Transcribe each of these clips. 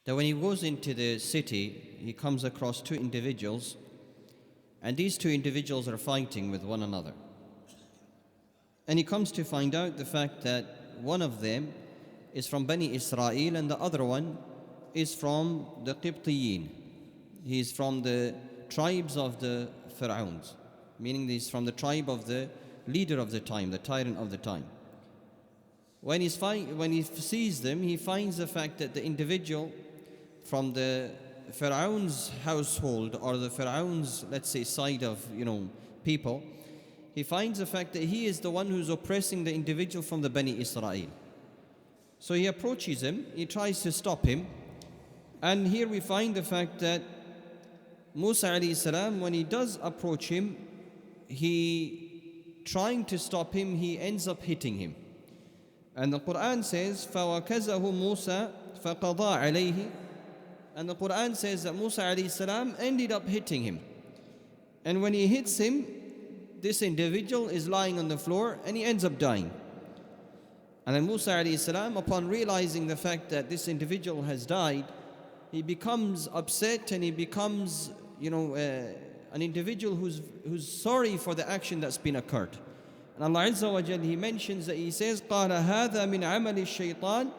that when he goes into the city, he comes across two individuals, and these two individuals are fighting with one another. And he comes to find out the fact that one of them is from Bani Israel and the other one is from the Qibtiyin. He is from the tribes of the Pharaohs, meaning he's from the tribe of the leader of the time, the tyrant of the time. When he sees them, he finds the fact that the individual from the Pharaoh's household, or the Pharaoh's, let's say, side of, people, he finds the fact that he is the one who's oppressing the individual from the Bani Israel. So he approaches him, he tries to stop him, and here we find the fact that Musa alayhi salam, when he does approach him, trying to stop him, he ends up hitting him. And the Quran says, فَوَكَزَهُ مُوسَى فَقَضَى عَلَيْهِ. And the Quran says that Musa alayhi salam ended up hitting him. And when he hits him, this individual is lying on the floor and he ends up dying. And then Musa alayhi salam, upon realizing the fact that this individual has died, he becomes upset and he becomes, an individual who's sorry for the action that's been occurred. And Allah Azza wa Jal, He mentions that He says, قَالَ هَذَا مِنْ عَمَلِ الشَّيْطَانِ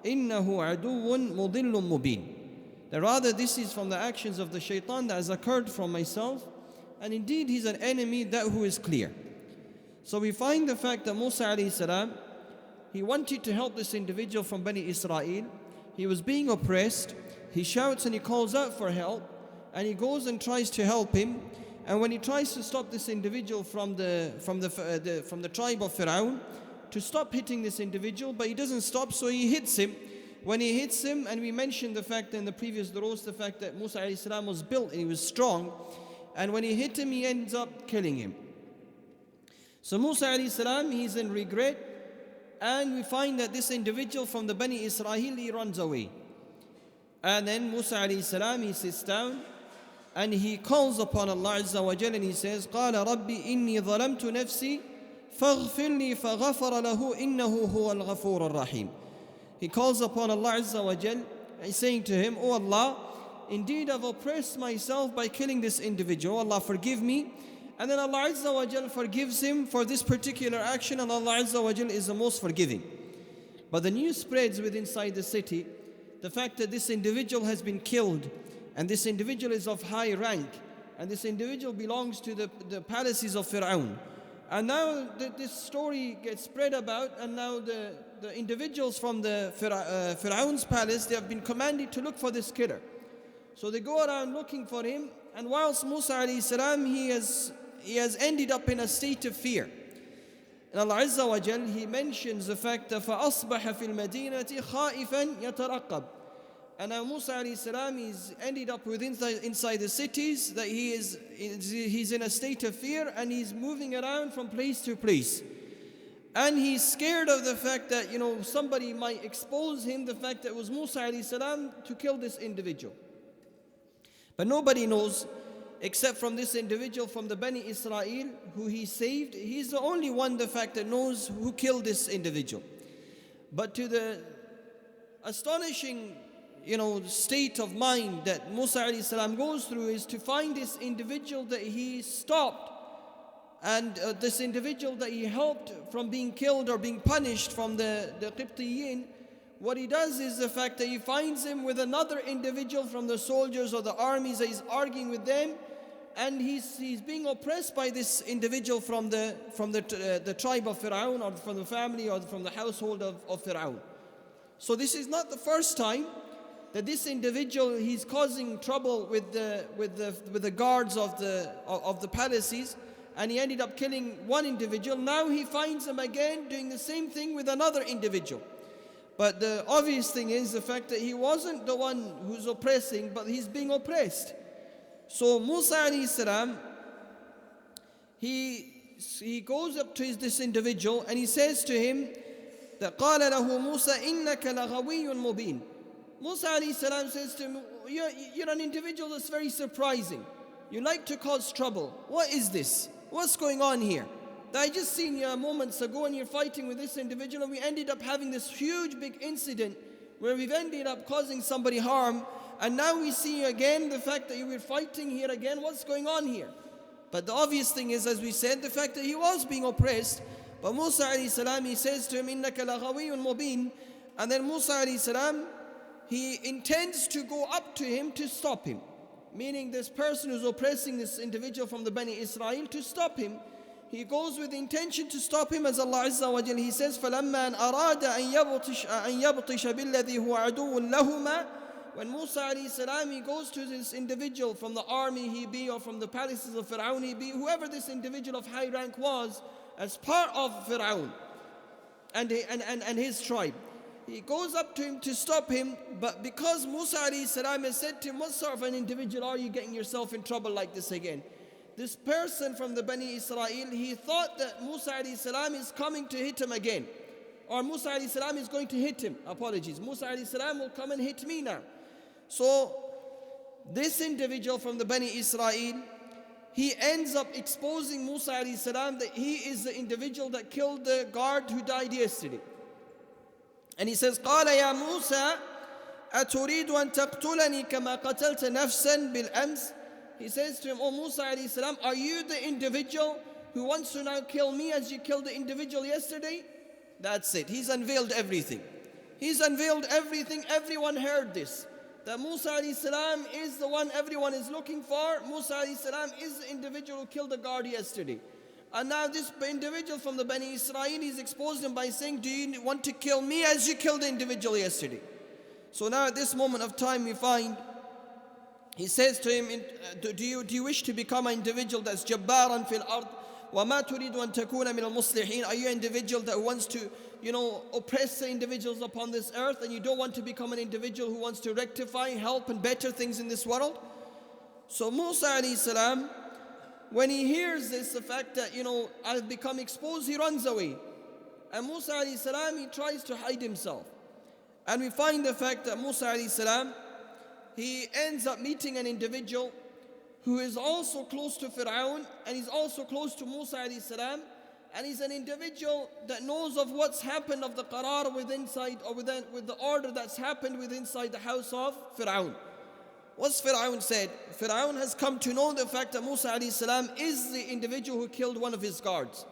إِنَّهُ عَدُوٌ مُضِلٌّ مُبِينٌ. That rather this is from the actions of the shaitan that has occurred from myself, and indeed he's an enemy that who is clear. So we find the fact that Musa alayhi salam, he wanted to help this individual from Bani Israel. He was being oppressed. He shouts and he calls out for help, and he goes and tries to help him. And when he tries to stop this individual from the tribe of Pharaoh, to stop hitting this individual, but he doesn't stop, so he hits him. When he hits him, and we mentioned the fact in the previous duros, the fact that Musa alayhi salam was built and he was strong, and when he hit him, he ends up killing him. So Musa alayhi salam, he's in regret, and we find that this individual from the Bani Israel, he runs away. And then Musa alayhi salam, he sits down and he calls upon Allah Azza wa Jal, and he says, قَالَ رَبِّ إِنِّي ظَلَمْتُ نَفْسِي فَاغْفِرْ لِي فَغَفَرَ لَهُ إِنَّهُ هُوَ الْغَفُورُ الرَّحِيمُ. He calls upon Allah Azza wa Jal, and saying to him, "O Allah, indeed I've oppressed myself by killing this individual. Allah, forgive me." And then Allah Azza wa Jal forgives him for this particular action, and Allah Azza wa Jal is the most forgiving. But the news spreads within inside the city, the fact that this individual has been killed, and this individual is of high rank, and this individual belongs to the palaces of Pharaoh. And now this story gets spread about, and now the individuals from the Pharaoh's palace, they have been commanded to look for this killer. So they go around looking for him, and whilst Musa alayhi salam, he has ended up in a state of fear. And Allah Azza wa Jal, He mentions the fact that فَأَصْبَحَ فِي الْمَدِينَةِ خَائِفًا يَتَرَقَّبُ. And now Musa alayhi salam, he's ended up inside the cities, that he's in a state of fear, and he's moving around from place to place. And he's scared of the fact that, somebody might expose him, the fact that it was Musa alayhi salam to kill this individual. But nobody knows, except from this individual from the Bani Israel who he saved. He's the only one, the fact that knows who killed this individual. But to the astonishing state of mind that Musa alayhi salam goes through is to find this individual that he stopped, and this individual that he helped from being killed or being punished from the Qibtiyin. What he does is the fact that he finds him with another individual from the soldiers or the armies, that he's arguing with them, and he's being oppressed by this individual from the tribe of Pharaoh, or from the family, or from the household of Pharaoh. So this is not the first time that this individual, he's causing trouble with the guards of the palaces, and he ended up killing one individual. Now he finds him again doing the same thing with another individual. But the obvious thing is the fact that he wasn't the one who's oppressing, but he's being oppressed. So Musa alayhi salam, he goes up to this individual and he says to him that قَالَ لَهُ مُوسَى إِنَّكَ لَغَوِيٌّ مُبِينٌ. Musa alayhi salam says to him, you're an individual that's very surprising. You like to cause trouble. What is this? What's going on here? I just seen you moments ago, and you're fighting with this individual, and we ended up having this huge big incident where we've ended up causing somebody harm, and now we see again the fact that you were fighting here again. What's going on here? But the obvious thing is, as we said, the fact that he was being oppressed. But Musa alayhi salam, he says to him, إِنَّكَ لَغَوِيٌّ مُبِينٌ. And then Musa alayhi salam, he intends to go up to him to stop him. Meaning this person who's oppressing this individual from the Bani Israel, to stop him. He goes with the intention to stop him, as Allah Azza wa Jal, he says, فَلَمَّا أَنْ أَرَادَ أَنْ يَبْطِشَ بِالَّذِي هُوَ عَدُوٌّ لَهُمَا. When Musa alayhi salam, he goes to this individual from the army he be, or from the palaces of Fir'aun he be, whoever this individual of high rank was, as part of Fir'aun and his tribe. He goes up to him to stop him, but because Musa alayhi salam has said to him, what sort of an individual are you getting yourself in trouble like this again? This person from the Bani Israel, he thought that Musa alayhi salam is coming to hit him again. Or Musa alayhi salam is going to hit him. Apologies. Musa alayhi salam will come and hit me now. So this individual from the Bani Israel, he ends up exposing Musa alayhi salam that he is the individual that killed the guard who died yesterday. And he says, قَالَ يَا مُوسَى أَتُرِيدُ أَن تَقْتُلَنِي كَمَا قَتَلْتَ نَفْسًا بِالْأَمْسِ. He says to him, O Musa alayhi salam, are you the individual who wants to now kill me as you killed the individual yesterday? That's it. He's unveiled everything. He's unveiled everything. Everyone heard this. That Musa alayhi salam is the one everyone is looking for. Musa alayhi salam is the individual who killed the guard yesterday. And now this individual from the Bani Israel, he's exposed him by saying, do you want to kill me as you killed the individual yesterday? So now at this moment of time we find, he says to him, do you wish to become an individual that's jabbaran fil ard? وَمَا تُرِيدُ أَن تَكُونَ مِنَ الْمُصْلِحِينَ. Are you an individual that wants to, oppress the individuals upon this earth, and you don't want to become an individual who wants to rectify, help and better things in this world? So Musa alayhi salam, when he hears this, the fact that, I've become exposed, he runs away. And Musa alayhi salam, he tries to hide himself. And we find the fact that Musa alayhi salam, he ends up meeting an individual who is also close to Fir'aun, and he's also close to Musa alayhi salam, and he's an individual that knows of what's happened of the qarar with the order that's happened with inside the house of Fir'aun. What's Fir'aun said? Fir'aun has come to know the fact that Musa alayhi salam is the individual who killed one of his guards.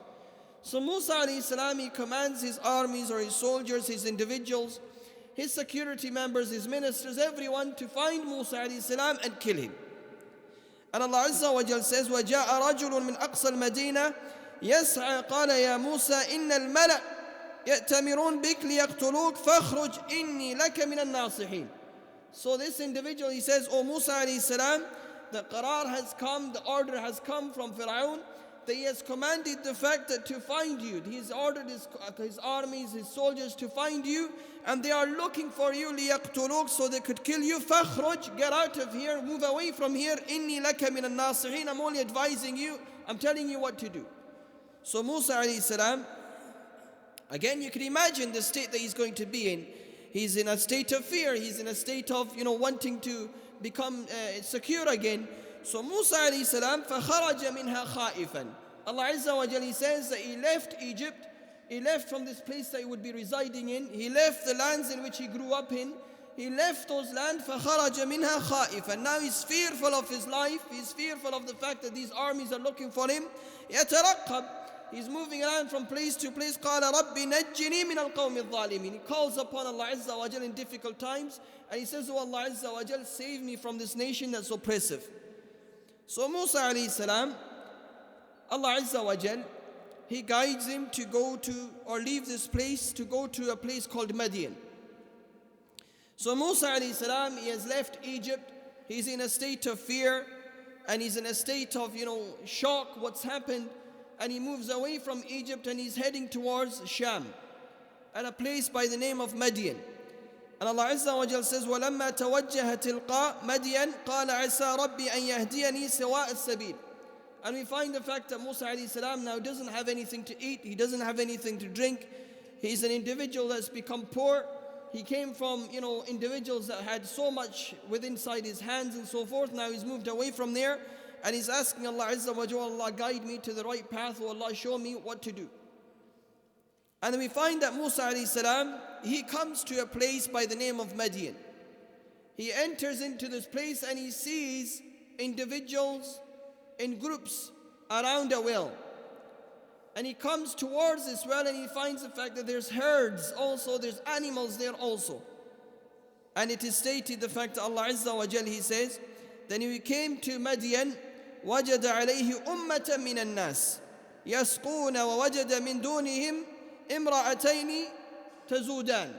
So Musa alayhi salam, he commands his armies or his soldiers, his individuals, his security members, his ministers, everyone to find Musa alayhi salam and kill him. And Allah Azza wa Jal says, وَجَاءَ رَجُلٌ مِّنْ أَقْصَى الْمَدِينَةِ يَسْعَى قَالَ يَا مُوسَى إِنَّ الْمَلَأَ يَأْتَمِرُونَ بِكَ لِيَقْتُلُوكَ فَاخْرُجْ إِنِّي لَكَ مِنَ النَّاصِحِينَ. So this individual, he says, O Musa alayhi salam, the qarar has come, the order has come from Fir'aun, that he has commanded the fact that to find you. He's ordered his armies, his soldiers to find you, and they are looking for you, لِيَقْتُلُوكَ, so they could kill you. فَاخْرُجْ, get out of here, move away from here. إِنِّي لَكَ مِنَ النَّاصِحِينَ, I'm only advising you, I'm telling you what to do. So Musa alayhi salam, again you can imagine the state that he's going to be in. He's in a state of fear, he's in a state of wanting to become secure again. So Musa alayhi salam, فَخَرَجَ مِنْهَا خَائِفًا. Allah Azza wa Jalla says that he left Egypt, he left from this place that he would be residing in, he left the lands in which he grew up in, he left those lands, فَخَرَجَ مِنْهَا خَائِفًا. Now he's fearful of his life, he's fearful of the fact that these armies are looking for him. يَتَرَقَّبْ, he's moving around from place to place. قَالَ رَبِّ نَجِّنِي مِنَ الْقَوْمِ الظَّالِمِينَ. He calls upon Allah Azza wa Jalla in difficult times, and he says, Oh Allah Azza wa Jalla, save me from this nation that's oppressive. So Musa alayhi salam, Allah Azza wa Jal, he guides him to go to, or leave this place, to go to a place called Madian. So Musa alayhi salam, he has left Egypt, he's in a state of fear, and he's in a state of, shock, what's happened, and he moves away from Egypt and he's heading towards Sham, and a place by the name of Madian. And Allah Azza wa Jal says, وَلَمَّا تَوَجَّهَ تِلْقَاء مَدْيَنَ قَالَ عَسَى رَبِّي أَن يَهْدِيَنِي سَوَاءَ السَّبِيلِ. And we find the fact that Musa alayhi salam now doesn't have anything to eat, he doesn't have anything to drink. He's an individual that's become poor. He came from, individuals that had so much within inside his hands and so forth. Now he's moved away from there, and he's asking Allah Azza wa Jalla, Allah guide me to the right path, or Allah show me what to do. And then we find that Musa alayhi salam, he comes to a place by the name of Madian. He enters into this place and he sees individuals in groups around a well. And he comes towards this well and he finds the fact that there's herds also, there's animals there also. And it is stated the fact that Allah Azza wa Jal, He says, then he came to Madian, وَجَدَ عَلَيْهِ أُمَّةً مِّنَ النَّاسِ يَسْقُونَ وَوَجَدَ مِن دُونِهِمْ إِمْرَأَتَيْنِ تَزُودَانِ.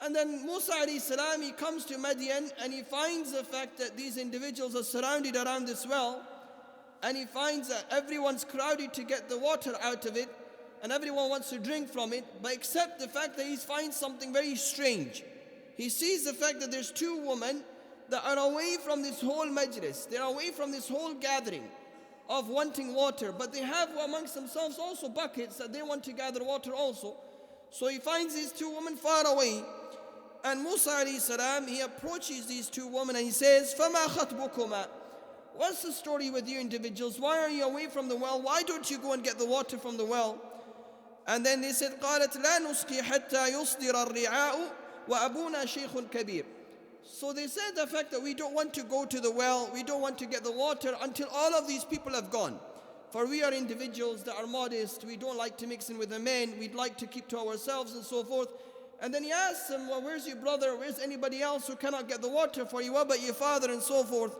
And then Musa alayhi salam, he comes to Madian and he finds the fact that these individuals are surrounded around this well, and he finds that everyone's crowded to get the water out of it and everyone wants to drink from it, but except the fact that he finds something very strange. He sees the fact that there's two women that are away from this whole majlis, they're away from this whole gathering of wanting water, but they have amongst themselves also buckets that they want to gather water also. So he finds these two women far away, and Musa alayhi salam, he approaches these two women and he says, فَمَا خَطْبُكُمَا? What's the story with you individuals? Why are you away from the well? Why don't you go and get the water from the well? And then they said, قَالَتْ لَا نُسْقِي حَتَّى يُصْدِرَ الرِّعَاءُ وَأَبُونَا شَيْخٌ كَبِيرٌ. So they said the fact that we don't want to go to the well, we don't want to get the water until all of these people have gone. For we are individuals that are modest, we don't like to mix in with the men, we'd like to keep to ourselves and so forth. And then he asks them, well, where's your brother? Where's anybody else who cannot get the water for you? What about your father and so forth?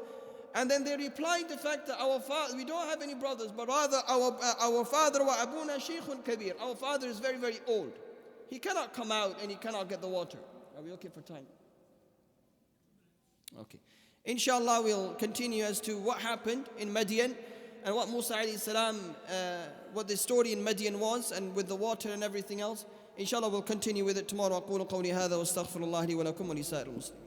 And then they replied the fact that our father, we don't have any brothers, but rather our father, wa abuna shaykhun kabir, our father is very, very old. He cannot come out and he cannot get the water. Are we okay for time? Okay. Inshallah, we'll continue as to what happened in Madian and what Musa alayhi salam, what the story in Madian was, and with the water and everything else. Inshallah, we'll continue with it tomorrow. أقول قولي هذا واستغفر الله لي ولكم ولسائر المسلمين.